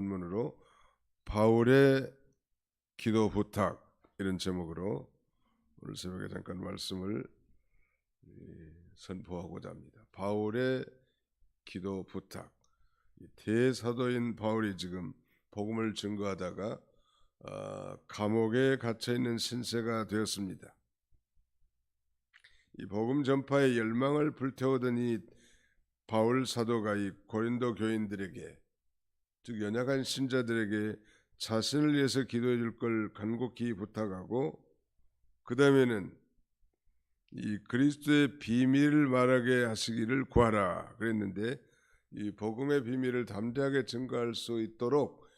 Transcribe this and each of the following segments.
본문으로 바울의 기도 부탁 이런 제목으로 오늘 새벽에 잠깐 말씀을 선포하고자 합니다. 바울의 기도 부탁. 대사도인 바울이 지금 복음을 증거하다가 감옥에 갇혀 있는 신세가 되었습니다. 이 복음 전파의 열망을 불태우던 이 바울 사도가 이 고린도 교인들에게, 즉 연약한 신자들에게 자신을 위해서 기도해 줄 걸 간곡히 부탁하고, 그 다음에는 이 그리스도의 비밀을 말하게 하시기를 구하라 그랬는데, 이 복음의 비밀을 담대하게 증거할 수 있도록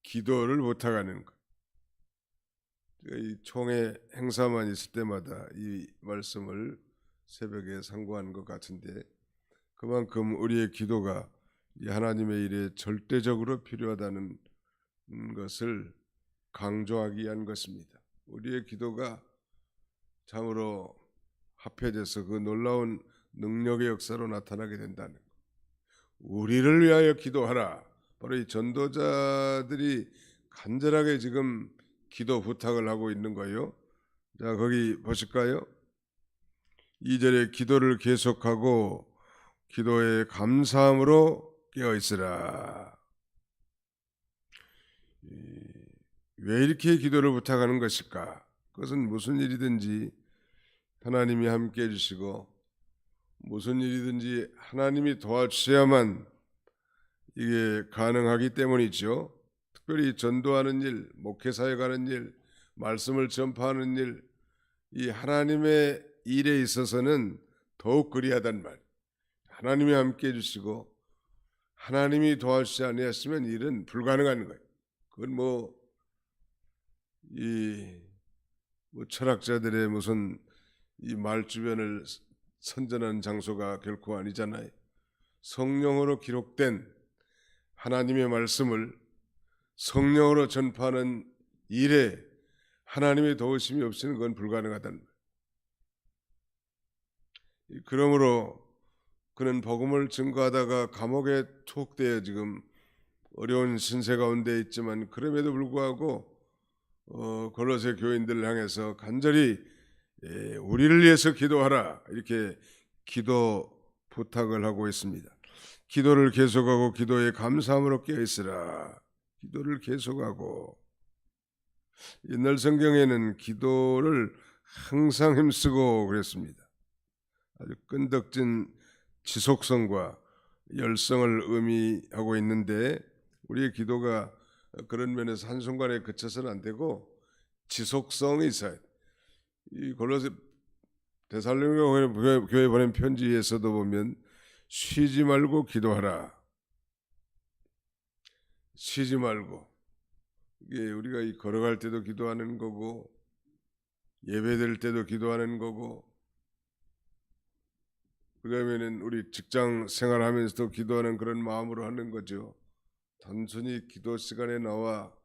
기도를 부탁하는 것. 이 총회 행사만 있을 때마다 이 말씀을 새벽에 상고한 것 같은데, 그만큼 우리의 기도가 이 하나님의 일에 절대적으로 필요하다는 것을 강조하기 위한 것입니다. 우리의 기도가 참으로 합해져서 그 놀라운 능력의 역사로 나타나게 된다는 것. 우리를 위하여 기도하라. 바로 이 전도자들이 간절하게 지금 기도 부탁을 하고 있는 거예요. 자, 거기 보실까요? 2절에 기도를 계속하고 기도에 감사함으로 깨어있으라. 왜 이렇게 기도를 부탁하는 것일까? 그것은 무슨 일이든지 하나님이 함께 해주시고, 무슨 일이든지 하나님이 도와주셔야만 이게 가능하기 때문이죠. 특별히 전도하는 일, 목회사에 가는 일, 말씀을 전파하는 일, 이 하나님의 일에 있어서는 더욱 그리하단 말. 하나님이 함께 해주시고 하나님이 도와주지 아니하시면 일은 불가능한 거예요. 그건 철학자들의 무슨 이 말 주변을 선전하는 장소가 결코 아니잖아요. 성령으로 기록된 하나님의 말씀을 성령으로 전파하는 일에 하나님의 도우심이 없이는 그건 불가능하다는 거예요. 그러므로 그는 복음을 증거하다가 감옥에 투옥되어 지금 어려운 신세 가운데 있지만, 그럼에도 불구하고 골로새 교인들을 향해서 간절히 우리를 위해서 기도하라 이렇게 기도 부탁을 하고 있습니다. 기도를 계속하고 기도에 감사함으로 깨어있으라. 기도를 계속하고. 옛날 성경에는 기도를 항상 힘쓰고 그랬습니다. 아주 끈덕진 지속성과 열성을 의미하고 있는데, 우리의 기도가 그런 면에서 한순간에 그쳐서는 안 되고 지속성이 있어야 돼. 이 골로새 데살로니가 교회 보낸 편지에서도 보면 쉬지 말고 기도하라. 쉬지 말고. 이게 우리가 이 걸어갈 때도 기도하는 거고, 예배드릴 때도 기도하는 거고, 그러면은 우리 직장 생활하면서도 기도하는 그런 마음으로 하는 거죠. 단순히 기도 시간에 나와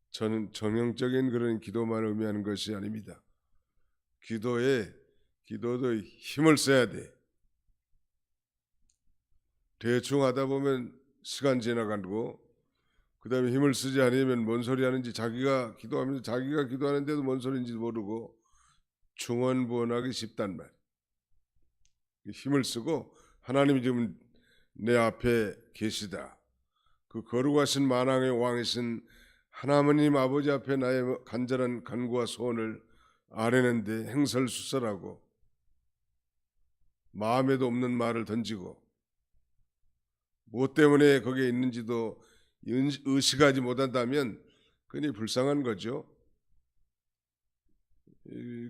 저는 정형적인 그런 기도만 의미하는 것이 아닙니다. 기도도 힘을 써야 돼. 대충 하다 보면 시간 지나가고, 그 다음에 힘을 쓰지 않으면 뭔 소리 하는지, 자기가 기도하면서 자기가 기도하는데도 뭔 소리인지 모르고 중언부언하기 쉽단 말. 힘을 쓰고 하나님이 지금 내 앞에 계시다. 그 거룩하신 만왕의 왕이신 하나님 아버지 앞에 나의 간절한 간구와 소원을 아뢰는데 행설수설하고 마음에도 없는 말을 던지고 무엇 때문에 거기에 있는지도 의식하지 못한다면 그니 불쌍한 거죠.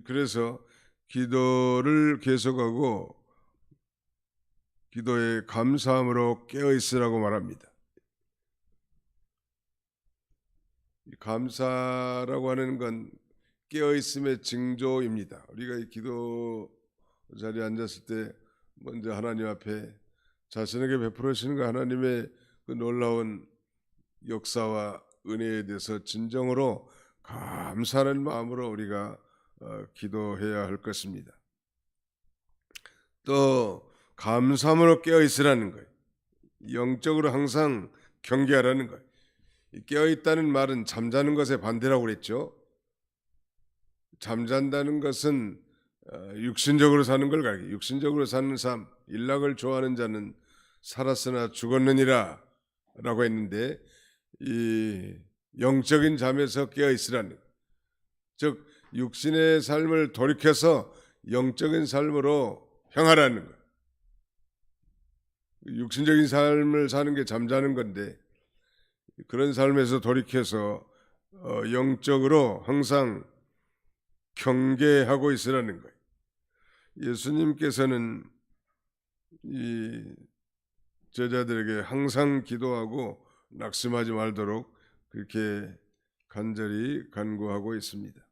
그래서 기도를 계속하고 기도에 감사함으로 깨어있으라고 말합니다. 감사라고 하는 건 깨어있음의 징조입니다. 우리가 이 기도 자리에 앉았을 때 먼저 하나님 앞에 자신에게 베풀으시는 그 하나님의 그 놀라운 역사와 은혜에 대해서 진정으로 감사하는 마음으로 우리가 기도해야 할 것입니다. 또 감사함으로 깨어있으라는 거예요. 영적으로 항상 경계하라는 거예요. 깨어 있다는 말은 잠자는 것에 반대라고 그랬죠. 잠잔다는 것은 육신적으로 사는 걸 가리켜. 육신적으로 사는 삶, 일락을 좋아하는 자는 살았으나 죽었느니라 라고 했는데, 이 영적인 잠에서 깨어 있으라는, 즉 육신의 삶을 돌이켜서 영적인 삶으로 향하라는 것. 육신적인 삶을 사는 게 잠자는 건데, 그런 삶에서 돌이켜서 영적으로 항상 경계하고 있으라는 거예요. 예수님께서는 이 제자들에게 항상 기도하고 낙심하지 말도록 그렇게 간절히 간구하고 있습니다.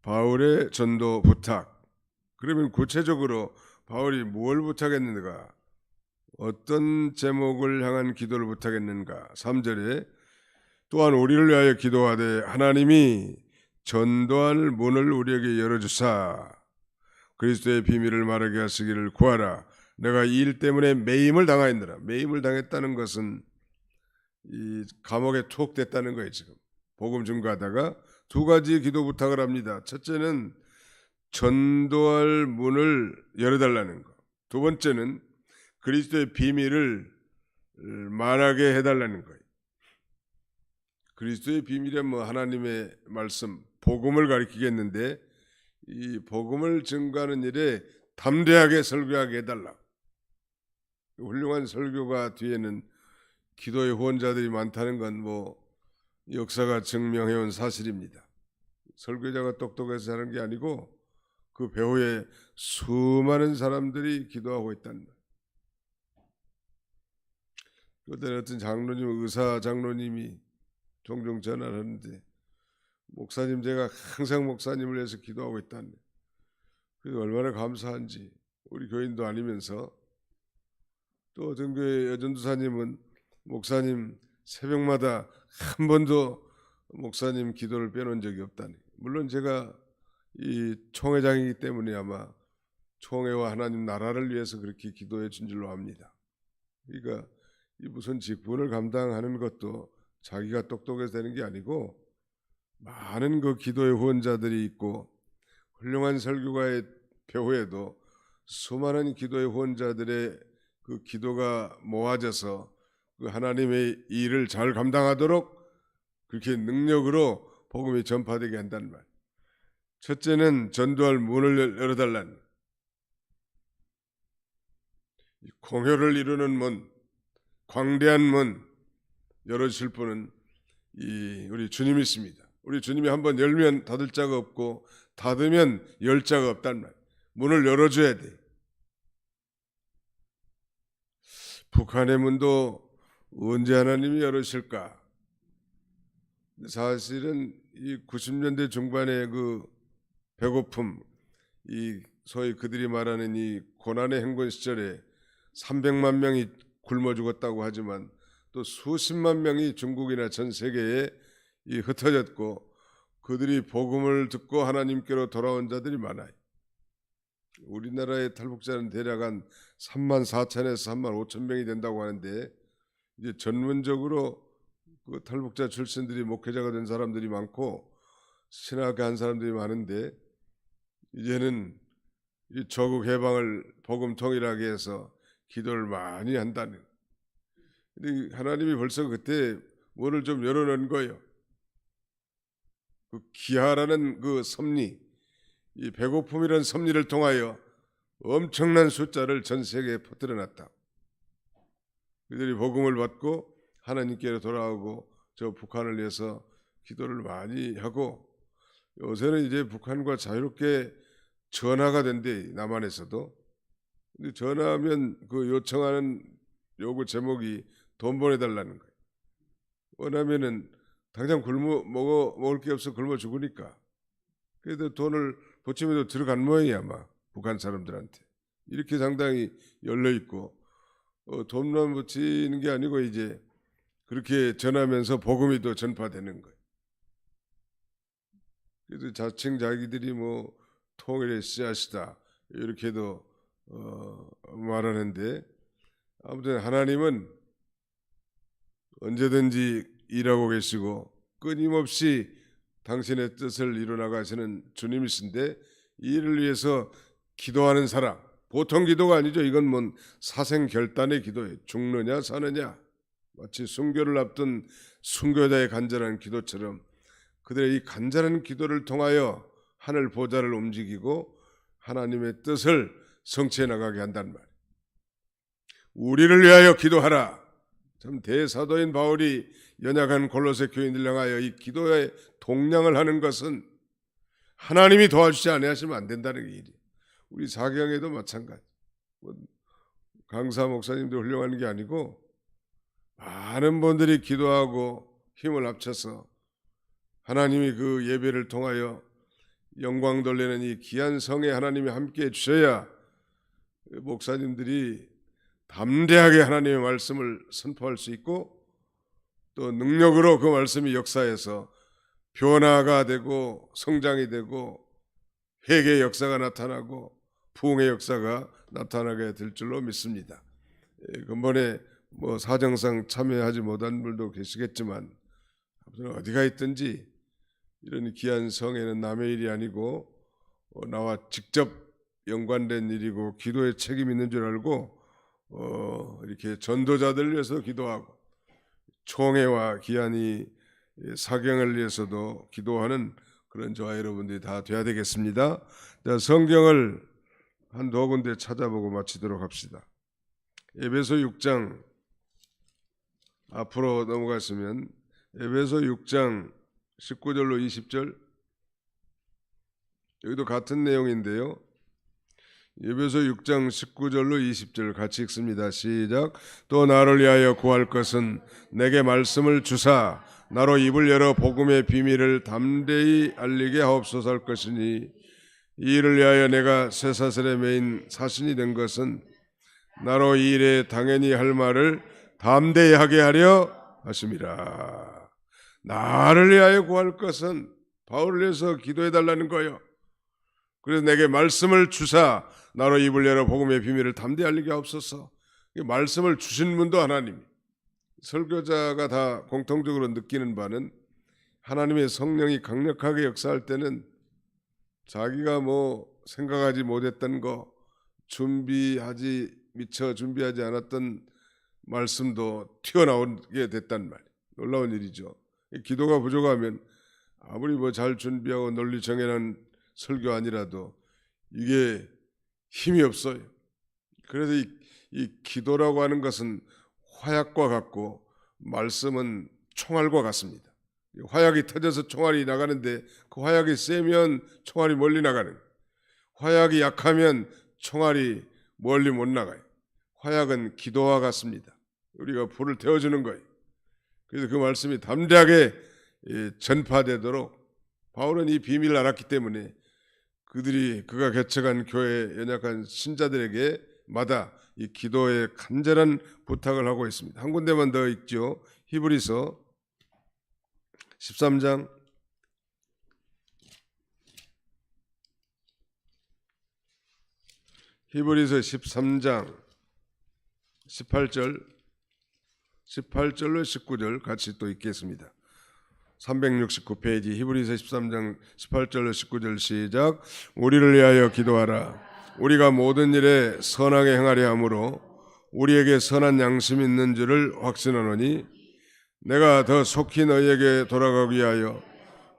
바울의 전도 부탁. 그러면 구체적으로 바울이 뭘 부탁했는가? 어떤 제목을 향한 기도를 부탁했는가? 3절에 또한 우리를 위하여 기도하되 하나님이 전도할 문을 우리에게 열어주사 그리스도의 비밀을 말하게 하시기를 구하라. 내가 이 일 때문에 매임을 당하였느라. 매임을 당했다는 것은 이 감옥에 투옥됐다는 거예요. 지금 복음 증거하다가 두 가지 기도 부탁을 합니다. 첫째는 전도할 문을 열어달라는 거. 두 번째는 그리스도의 비밀을 말하게 해달라는 거예요. 그리스도의 비밀은 뭐 하나님의 말씀, 복음을 가리키겠는데, 이 복음을 증거하는 일에 담대하게 설교하게 해달라. 훌륭한 설교가 뒤에는 기도의 후원자들이 많다는 건 뭐 역사가 증명해온 사실입니다. 설교자가 똑똑해서 하는 게 아니고 그 배후에 수많은 사람들이 기도하고 있다는 거예요. 그때 어떤 장로님, 의사 장로님이 종종 전화를 하는데, 목사님 제가 항상 목사님을 위해서 기도하고 있다는, 그게 얼마나 감사한지. 우리 교인도 아니면서. 또 어떤 교회 여전도사님은 목사님 새벽마다 한 번도 목사님 기도를 빼놓은 적이 없다니. 물론 제가 이 총회장이기 때문에 아마 총회와 하나님 나라를 위해서 그렇게 기도해 준 줄로 압니다. 그러니까 이 무슨 직분을 감당하는 것도 자기가 똑똑해서 되는 게 아니고, 많은 그 기도의 후원자들이 있고 훌륭한 설교가의 배후에도 수많은 기도의 후원자들의 그 기도가 모아져서 그 하나님의 일을 잘 감당하도록 그렇게 능력으로 복음이 전파되게 한다는 말. 첫째는 전도할 문을 열어달라는, 공효를 이루는 문, 광대한 문 열어주실 분은 우리 주님이십니다. 우리 주님이 한번 열면 닫을 자가 없고 닫으면 열 자가 없단 말. 문을 열어줘야 돼. 북한의 문도 언제 하나님이 열으실까? 사실은 이 90년대 중반의 그 배고픔, 이 소위 그들이 말하는 이 고난의 행군 시절에 300만 명이 굶어 죽었다고 하지만 또 수십만 명이 중국이나 전 세계에 흩어졌고, 그들이 복음을 듣고 하나님께로 돌아온 자들이 많아요. 우리나라의 탈북자는 대략 한 3만 4천에서 3만 5천 명이 된다고 하는데, 이제 전문적으로 그 탈북자 출신들이 목회자가 된 사람들이 많고 신학교 한 사람들이 많은데, 이제는 이 조국 해방을 복음 통일하게 해서 기도를 많이 한다는. 근데 하나님이 벌써 그때 문을 좀 열어놓은 거예요. 그 기하라는 그 섭리, 이 배고픔이라는 섭리를 통하여 엄청난 숫자를 전 세계에 퍼뜨려 놨다. 그들이 복음을 받고 하나님께로 돌아오고 저 북한을 위해서 기도를 많이 하고, 요새는 이제 북한과 자유롭게 전화가 된대, 남한에서도. 근데 전화하면 그 요청하는 요구 제목이 돈 보내달라는 거예요. 원하면은 당장 먹을 게 없어 굶어 죽으니까. 그래도 돈을 보치면도 들어간 모양이야, 아마 북한 사람들한테. 이렇게 상당히 열려 있고, 돈만 붙이는 게 아니고 이제 그렇게 전하면서 복음이 또 전파되는 거예요. 그래도 자칭 자기들이 뭐 통일의 씨앗이다 이렇게도 말하는데, 아무튼 하나님은 언제든지 일하고 계시고 끊임없이 당신의 뜻을 이루나가시는 주님이신데 이 일을 위해서 기도하는 사람, 보통 기도가 아니죠. 이건 뭐 사생결단의 기도예요. 죽느냐 사느냐, 마치 순교를 앞둔 순교자의 간절한 기도처럼 그들의 이 간절한 기도를 통하여 하늘 보좌를 움직이고 하나님의 뜻을 성취해 나가게 한단 말이에요. 우리를 위하여 기도하라. 참 대사도인 바울이 연약한 골로새 교인들 향하여 이 기도의 동량을 하는 것은 하나님이 도와주지 아니하시면 안 된다는 일이. 우리 사경에도 마찬가지. 강사 목사님도 훌륭한 게 아니고 많은 분들이 기도하고 힘을 합쳐서 하나님이 그 예배를 통하여 영광 돌리는 이 귀한 성에 하나님이 함께해 주셔야 목사님들이 담대하게 하나님의 말씀을 선포할 수 있고 또 능력으로 그 말씀이 역사해서 변화가 되고 성장이 되고 회개의 역사가 나타나고 부흥의 역사가 나타나게 될 줄로 믿습니다. 근본에 뭐 사정상 참여하지 못한 분도 계시겠지만 어디가 있든지 이런 귀한 성에는 남의 일이 아니고 나와 직접 연관된 일이고 기도에 책임 있는 줄 알고 이렇게 전도자들 위해서 기도하고 총회와 귀한 이 사경을 위해서도 기도하는 그런 저와 여러분들이 다 돼야 되겠습니다. 자, 성경을 한두 군데 찾아보고 마치도록 합시다. 에베소 6장 앞으로 넘어갔으면 에베소 6장 19절로 20절 여기도 같은 내용인데요. 에베소 6장 19절로 20절 같이 읽습니다. 시작. 또 나를 위하여 구할 것은 내게 말씀을 주사 나로 입을 열어 복음의 비밀을 담대히 알리게 하옵소서 할 것이니 이 일을 위하여 내가 쇠사슬에 매인 사신이 된 것은 나로 이 일에 당연히 할 말을 담대히 하게 하려 하심이라. 나를 위하여 구할 것은 바울을 위해서 기도해 달라는 거예요. 그래서 내게 말씀을 주사 나로 입을 열어 복음의 비밀을 담대히 알리게 하옵소서. 말씀을 주신 분도 하나님. 설교자가 다 공통적으로 느끼는 바는 하나님의 성령이 강력하게 역사할 때는 자기가 뭐 생각하지 못했던 거 미처 준비하지 않았던 말씀도 튀어나오게 됐단 말이에요. 놀라운 일이죠. 기도가 부족하면 아무리 뭐 잘 준비하고 논리 정연한 설교 아니라도 이게 힘이 없어요. 그래서 이 기도라고 하는 것은 화약과 같고 말씀은 총알과 같습니다. 화약이 터져서 총알이 나가는데 그 화약이 세면 총알이 멀리 나가는 거예요. 화약이 약하면 총알이 멀리 못 나가요. 화약은 기도와 같습니다. 우리가 불을 태워주는 거예요. 그래서 그 말씀이 담대하게 전파되도록 바울은 이 비밀을 알았기 때문에 그가 개척한 교회 연약한 신자들에게 마다 이 기도에 간절한 부탁을 하고 있습니다. 한 군데만 더 읽죠. 히브리서 13장 18절 18절로 19절 같이 또 읽겠습니다. 369페이지 히브리서 13장 18절로 19절 시작. 우리를 위하여 기도하라. 우리가 모든 일에 선하게 행하려 함으로 우리에게 선한 양심이 있는 줄을 확신하노니 내가 더 속히 너희에게 돌아가기 위하여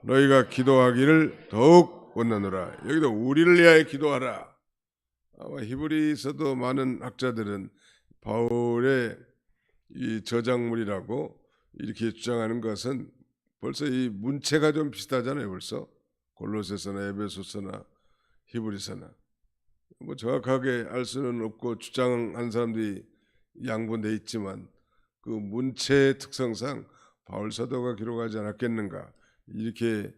너희가 기도하기를 더욱 원하노라. 여기도 우리를 위하여 기도하라. 아마 히브리서도 많은 학자들은 바울의 이 저작물이라고 이렇게 주장하는 것은 벌써 이 문체가 좀 비슷하잖아요. 벌써 골로새서나 에베소서나 히브리서나 뭐 정확하게 알 수는 없고 주장한 사람들이 양분돼 있지만 그 문체의 특성상 바울 사도가 기록하지 않았겠는가 이렇게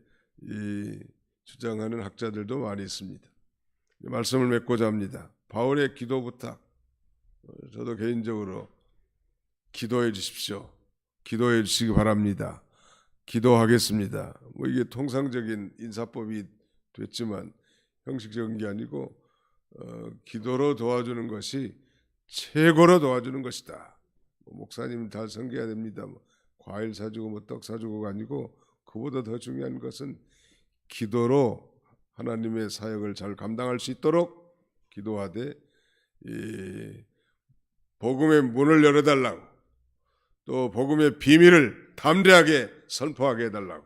주장하는 학자들도 많이 있습니다. 말씀을 맺고자 합니다. 바울의 기도 부탁 저도 개인적으로 기도해 주십시오. 기도해 주시기 바랍니다. 기도하겠습니다. 뭐 이게 통상적인 인사법이 됐지만 형식적인 게 아니고 기도로 도와주는 것이 최고로 도와주는 것이다. 목사님 잘 섬겨야 됩니다. 뭐 과일 사주고 뭐 떡 사주고가 아니고 그보다 더 중요한 것은 기도로 하나님의 사역을 잘 감당할 수 있도록 기도하되 이 복음의 문을 열어달라고 또 복음의 비밀을 담대하게 선포하게 해달라고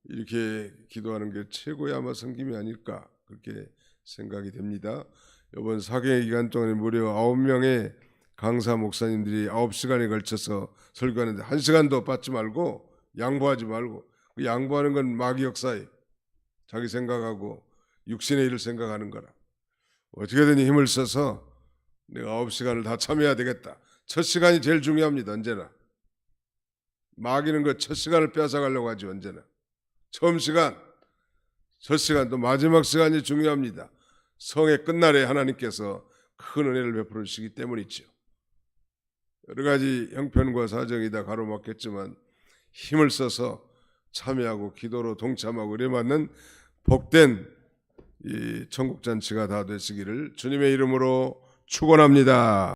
이렇게 기도하는 게 최고의 아마 섬김이 아닐까 그렇게 생각이 됩니다. 이번 4개월 기간 동안에 무려 9명의 강사 목사님들이 9시간에 걸쳐서 설교하는데 1시간도 빠지 말고 양보하지 말고 그 양보하는 건 마귀 역사에 자기 생각하고 육신의 일을 생각하는 거라. 어떻게든 힘을 써서 내가 9시간을 다 참여해야 되겠다. 첫 시간이 제일 중요합니다. 언제나. 마귀는 그 첫 시간을 빼앗아가려고 하죠. 언제나. 처음 시간, 첫 시간 또 마지막 시간이 중요합니다. 성의 끝날에 하나님께서 큰 은혜를 베풀어 주시기 때문이죠. 여러 가지 형편과 사정이 다 가로막혔지만 힘을 써서 참여하고 기도로 동참하고 의뢰받는 복된 이 천국잔치가 다 되시기를 주님의 이름으로 축원합니다.